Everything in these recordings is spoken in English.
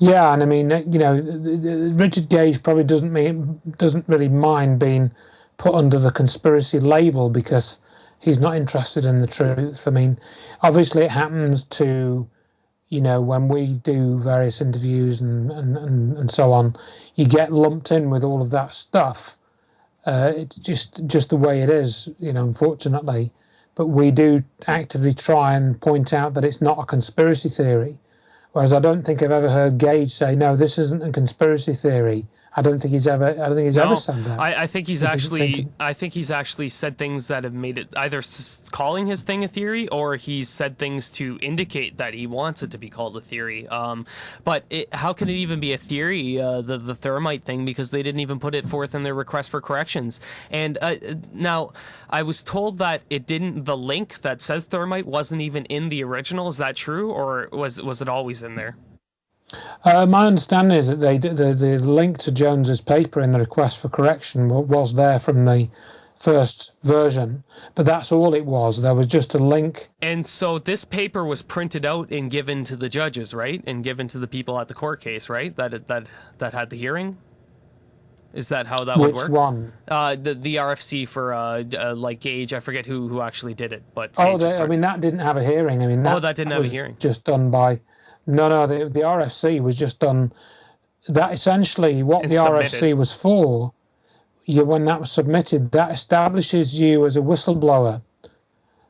Yeah, and I mean, Richard Gage probably doesn't really mind being put under the conspiracy label because he's not interested in the truth. I mean, obviously, it happens to, when we do various interviews and so on, you get lumped in with all of that stuff. It's just the way it is, unfortunately. But we do actively try and point out that it's not a conspiracy theory. Whereas I don't think I've ever heard Gage say, "No, this isn't a conspiracy theory." I don't think he's ever said that. I think he's actually said things that have made it either calling his thing a theory, or he's said things to indicate that he wants it to be called a theory. But how can it even be a theory, the thermite thing, because they didn't even put it forth in their request for corrections? And now I was told that the link that says thermite wasn't even in the original. Is that true, or was it always in there? My understanding is that the link to Jones's paper in the request for correction was there from the first version, but that's all it was. There was just a link. And so this paper was printed out and given to the judges, right? And given to the people at the court case, right? That had the hearing? Is that how that would work? Which one? The RFC for like Gage. I forget who actually did it, but that didn't have a hearing. I mean, that didn't have a hearing. Just done by. No, the RFC was just done. That essentially what the RFC was for. When that was submitted, that establishes you as a whistleblower.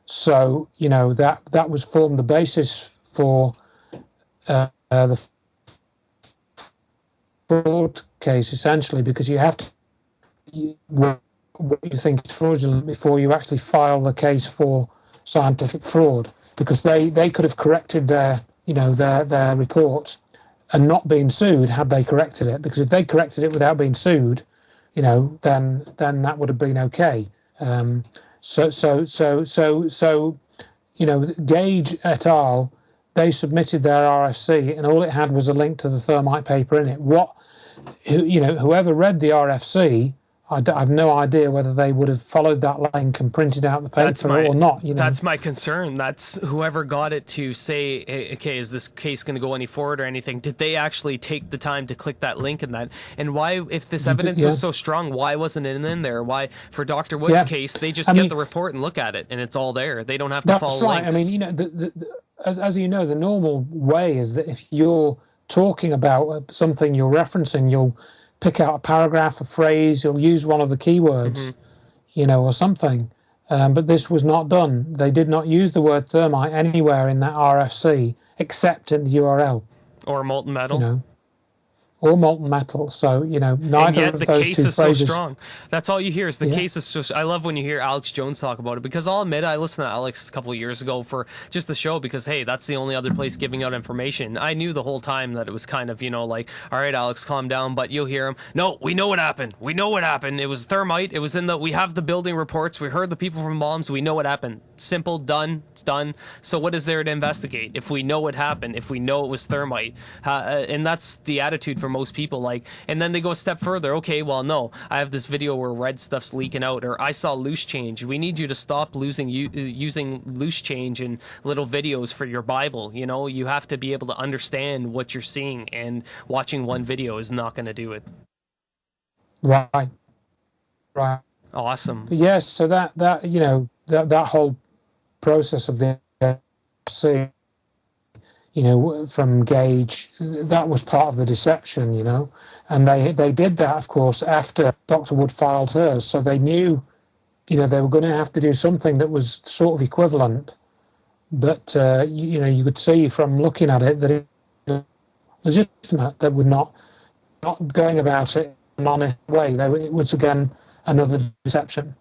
So that was formed the basis for the fraud case, essentially, because you have to what you think is fraudulent before you actually file the case for scientific fraud, because they could have corrected their report and not been sued had they corrected it, because if they corrected it without being sued, then that would have been okay. So Gage et al., they submitted their RFC and all it had was a link to the thermite paper in it. Whoever read the RFC, I have no idea whether they would have followed that link and printed out the paper or not. That's my concern. That's whoever got it to say, okay, is this case going to go any forward or anything? Did they actually take the time to click that link and that? And why, if this evidence was so strong, why wasn't it in there? Why, for Dr. Wood's case, they just get the report and look at it and it's all there. They don't have to follow links. I mean, as you know, the normal way is that if you're talking about something you're referencing, you'll pick out a paragraph, a phrase, you'll use one of the keywords, or something. But this was not done. They did not use the word thermite anywhere in that RFC except in the URL. Or molten metal. Or molten metal. So, neither of those two phrases. And yet the case is so strong. That's all you hear is the case is so. I love when you hear Alex Jones talk about it, because I'll admit I listened to Alex a couple of years ago for just the show because, hey, that's the only other place giving out information. I knew the whole time that it was kind of, like, all right, Alex, calm down. But you'll hear him. No, we know what happened. We know what happened. It was thermite. It was we have the building reports. We heard the people from bombs. We know what happened. Simple, done. It's done. So what is there to investigate if we know what happened, if we know it was thermite? And that's the attitude for most people, and then they go a step further. Okay, well, no, I have this video where red stuff's leaking out, or I saw loose change. We need you to stop using loose change in little videos for your Bible. You have to be able to understand what you're seeing, and watching one video is not going to do it. Right. Awesome. But yes, so that whole process of the from Gage, that was part of the deception, and they did that, of course, after Dr. Wood filed hers, so they knew, they were going to have to do something that was sort of equivalent, but, you could see from looking at it that it was legitimate. They were not going about it in an honest way. It was, again, another deception.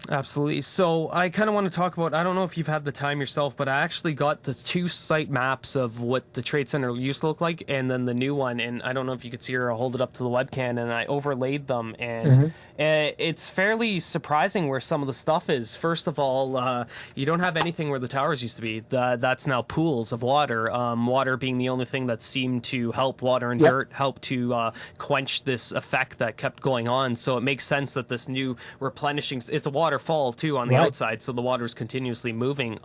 Absolutely. So I kind of want to talk about, I don't know if you've had the time yourself, but I actually got the 2 site maps of what the Trade Center used to look like, and then the new one, and I don't know if you could see her, I'll hold it up to the webcam, and I overlaid them, and it's fairly surprising where some of the stuff is. First of all, you don't have anything where the towers used to be. That's now pools of water, water being the only thing that seemed to help, water and dirt help to quench this effect that kept going on. So it makes sense that this new replenishing, it's a water waterfall too on the outside, so the water's continuously moving.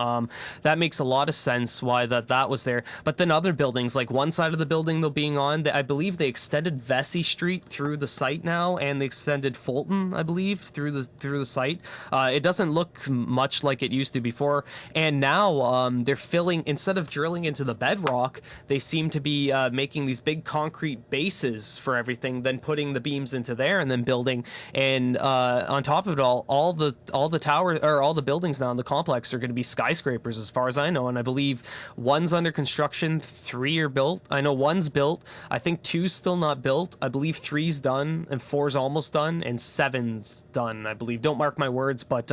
That makes a lot of sense why that was there. But then other buildings, like one side of the building they're being on, I believe they extended Vesey Street through the site now, and they extended Fulton, I believe, through the site. It doesn't look much like it used to before, and now they're filling, instead of drilling into the bedrock, they seem to be making these big concrete bases for everything, then putting the beams into there and then building. And on top of it all the towers, or all the buildings now in the complex, are going to be skyscrapers as far as I know, and I believe one's under construction, 3 are built. I know one's built, I think 2's still not built, I believe 3's done, and 4's almost done, and 7's done, I believe. Don't mark my words, but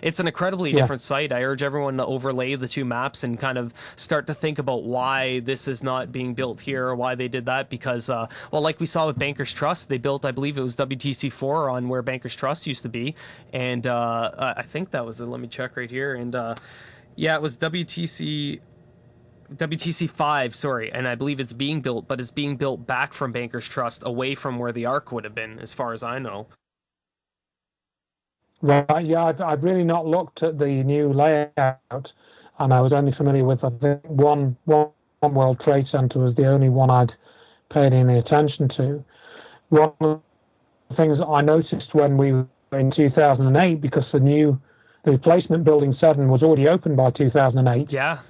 it's an incredibly different site. I urge everyone to overlay the 2 maps and kind of start to think about why this is not being built here, or why they did that, because well, like we saw with Bankers Trust, they built, I believe it was WTC4 on where Bankers Trust used to be, and I think that was it. Let me check right here, and yeah, it was WTC5, sorry, and I believe it's being built, but it's being built back from Bankers Trust, away from where the Ark would have been, as far as I know. Right, yeah, I've really not looked at the new layout, and I was only familiar with, I think, one World Trade Center was the only one I'd paid any attention to. One of the things that I noticed when we were in 2008, because the replacement Building 7 was already open by 2008. Yeah.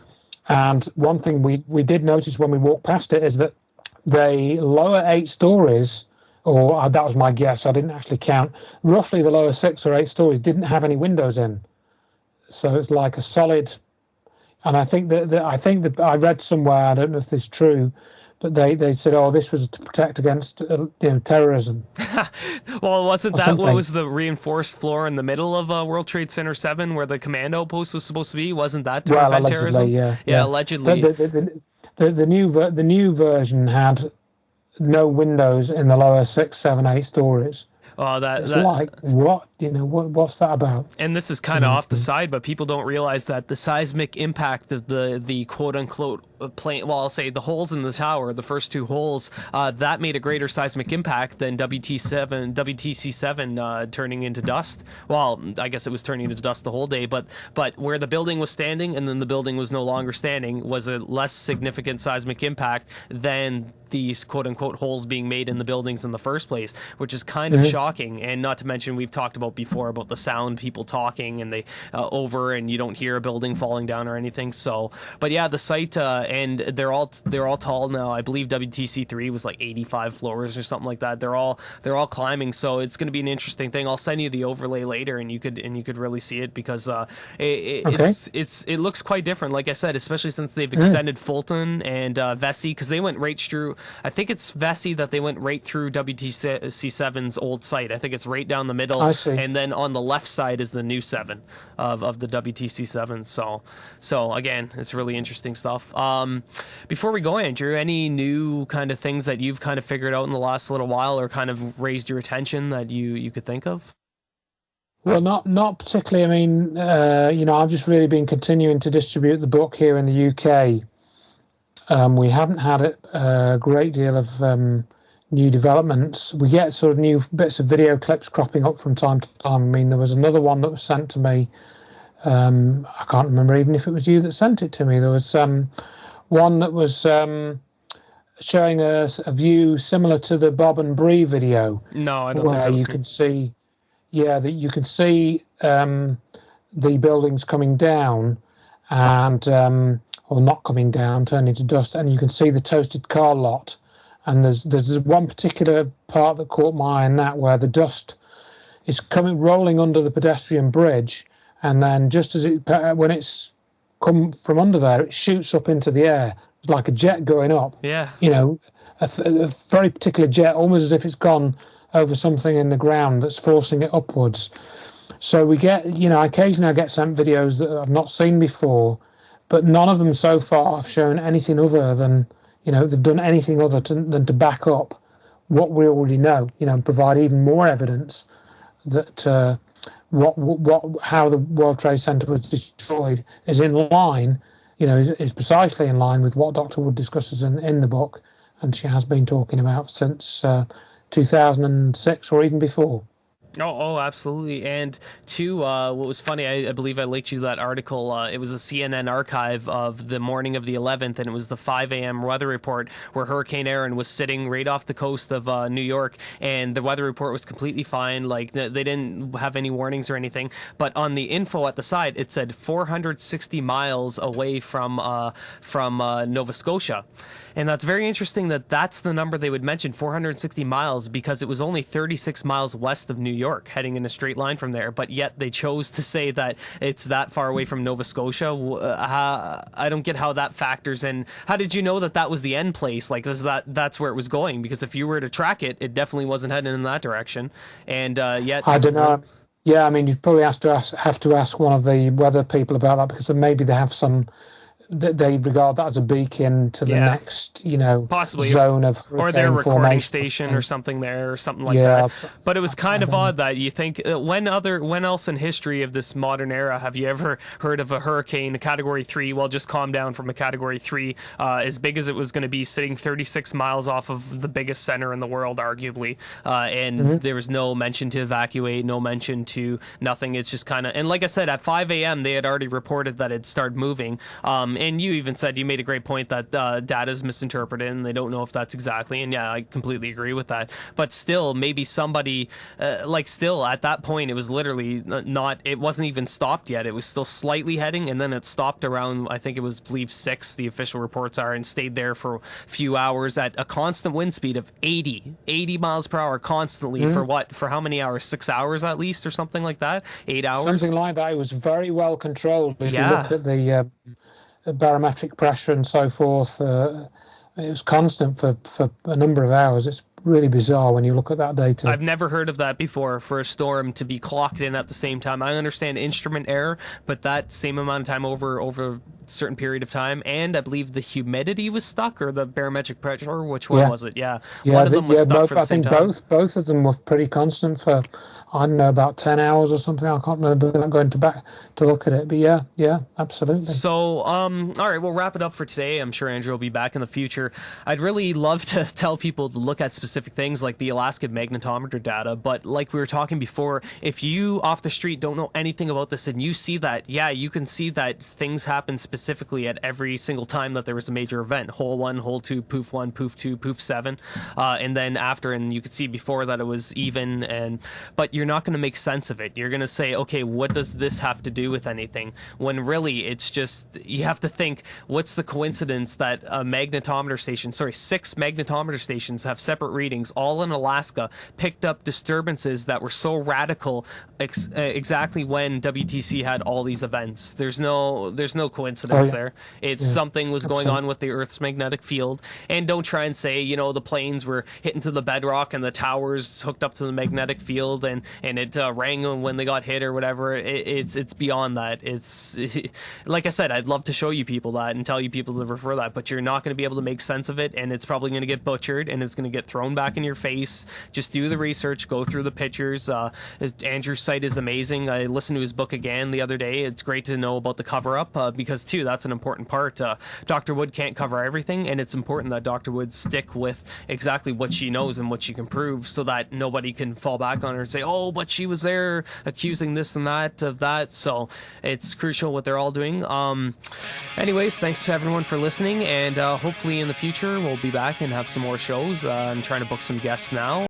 And one thing we did notice when we walked past it is that the lower 8 stories, or that was my guess, I didn't actually count, roughly the lower 6 or 8 stories didn't have any windows in. So it's like a solid, and I think that I read somewhere, I don't know if this is true, but they said, oh, this was to protect against terrorism. Well, wasn't that what was the reinforced floor in the middle of World Trade Center 7 where the command outpost was supposed to be? Wasn't that to prevent terrorism? Yeah, allegedly. The new version had no windows in the lower 6, 7, 8 stories. Oh, like what? What's that about? And this is kind of off the side, but people don't realize that the seismic impact of the quote unquote plane, well, I'll say the holes in the tower, the first 2 holes, that made a greater seismic impact than WTC7 turning into dust. Well, I guess it was turning into dust the whole day, but where the building was standing and then the building was no longer standing was a less significant seismic impact than these quote unquote holes being made in the buildings in the first place, which is kind of shocking. And not to mention, we've talked about before about the sound, people talking and they over, and you don't hear a building falling down or anything. So, but yeah, the site and they're all tall now. I believe WTC3 was like 85 floors or something like that. They're all climbing. So it's going to be an interesting thing. I'll send you the overlay later, and you could really see it, because it looks quite different. Like I said, especially since they've extended Fulton and Vesey, because they went right through. I think it's Vesey that they went right through WTC7's old site. I think it's right down the middle, and then on the left side is the new 7 of the WTC7. So again, it's really interesting stuff. Before we go, Andrew, any new kind of things that you've kind of figured out in the last little while, or kind of raised your attention that you could think of? Well, not particularly. I mean, I've just really been continuing to distribute the book here in the UK. We haven't had a great deal of new developments. We get sort of new bits of video clips cropping up from time to time. I mean, there was another one that was sent to me. I can't remember even if it was you that sent it to me. There was one that was showing us a view similar to the Bob and Bree video. No, I don't think that was can see, that you can see the buildings coming down and or not coming down, turning to dust, and you can see the toasted car lot. And there's one particular part that caught my eye in that, where the dust is rolling under the pedestrian bridge, and then just as when it's come from under there, it shoots up into the air. It's like a jet going up. Yeah. A very particular jet, almost as if it's gone over something in the ground that's forcing it upwards. So we get, occasionally I get sent videos that I've not seen before, but none of them so far have shown anything other than, they've done anything other than to back up what we already know, and provide even more evidence that how the World Trade Center was destroyed is in line, is precisely in line with what Dr. Wood discusses in the book, and she has been talking about since 2006 or even before. Oh, absolutely. And two, what was funny, I believe I linked you that article. It was a CNN archive of the morning of the 11th, and it was the 5 a.m. weather report where Hurricane Aaron was sitting right off the coast of New York, and the weather report was completely fine. Like, they didn't have any warnings or anything. But on the info at the side, it said 460 miles away from Nova Scotia. And that's very interesting that that's the number they would mention, 460 miles, because it was only 36 miles west of New York, heading in a straight line from there. But yet they chose to say that it's that far away from Nova Scotia. I don't get how that factors in. How did you know that that was the end place? Like, that's where it was going? Because if you were to track it, it definitely wasn't heading in that direction. And yet... I don't know. Yeah, I mean, you'd probably have to ask one of the weather people about that, because maybe they have some... They regard that as a beacon to the next, possibly zone of hurricane or their recording formation. station or something there, or something like that. But it was kind of odd that you think when else in history of this modern era have you ever heard of a hurricane, a Category 3? Well, just calm down from a Category 3, as big as it was going to be, sitting 36 miles off of the biggest center in the world, arguably, and there was no mention to evacuate, no mention to nothing. It's just kind of, and like I said, at 5 a.m. they had already reported that it started moving. And you even said, you made a great point that data is misinterpreted and they don't know if that's exactly. And yeah, I completely agree with that. But still, maybe somebody, still at that point, it was literally it wasn't even stopped yet. It was still slightly heading, and then it stopped around, I think it was, I believe, 6, the official reports are, and stayed there for a few hours at a constant wind speed of 80 miles per hour constantly for what? For how many hours? 6 hours at least, or something like that? 8 hours? Something like that. It was very well controlled. If you look at the barometric pressure and so forth, it was constant for a number of hours. It's really bizarre when you look at that data. I've never heard of that before, for a storm to be clocked in at the same time. I understand instrument error, but that same amount of time over a certain period of time, and I believe the humidity was stuck, or the barometric pressure. Which one was it? One of them was stuck for the same time. I think both of them were pretty constant for, I don't know, about 10 hours or something. I can't remember. I'm going back to look at it, but yeah, absolutely. So, all right, we'll wrap it up for today. I'm sure Andrew will be back in the future. I'd really love to tell people to look at specific things like the Alaska magnetometer data, but like we were talking before, if you off the street don't know anything about this and you see that, you can see that things happen specifically at every single time that there was a major event. Hole 1, hole 2, poof 1, poof 2, poof 7, and then after, and you could see before that it was even, but you're not going to make sense of it. You're going to say, okay, what does this have to do with anything? When really it's just, you have to think, what's the coincidence that a magnetometer station, 6 magnetometer stations have separate readings, all in Alaska, picked up disturbances that were so radical exactly when WTC had all these events. There's no coincidence there. It's something was going on with the Earth's magnetic field. And don't try and say, the planes were hitting to the bedrock and the towers hooked up to the magnetic field and it rang when they got hit or whatever. It's beyond that. It's like I said, I'd love to show you people that and tell you people to refer that, but you're not going to be able to make sense of it, and it's probably going to get butchered and it's going to get thrown back in your face. Just do the research, go through the pictures. Andrew's site is amazing. I listened to his book again the other day. It's great to know about the cover-up because, too, that's an important part. Dr. Wood can't cover everything, and it's important that Dr. Wood stick with exactly what she knows and what she can prove so that nobody can fall back on her and say, oh, but she was there accusing this and that of that. So it's crucial what they're all doing. Anyways, thanks to everyone for listening, and hopefully in the future we'll be back and have some more shows. I'm trying to book some guests now.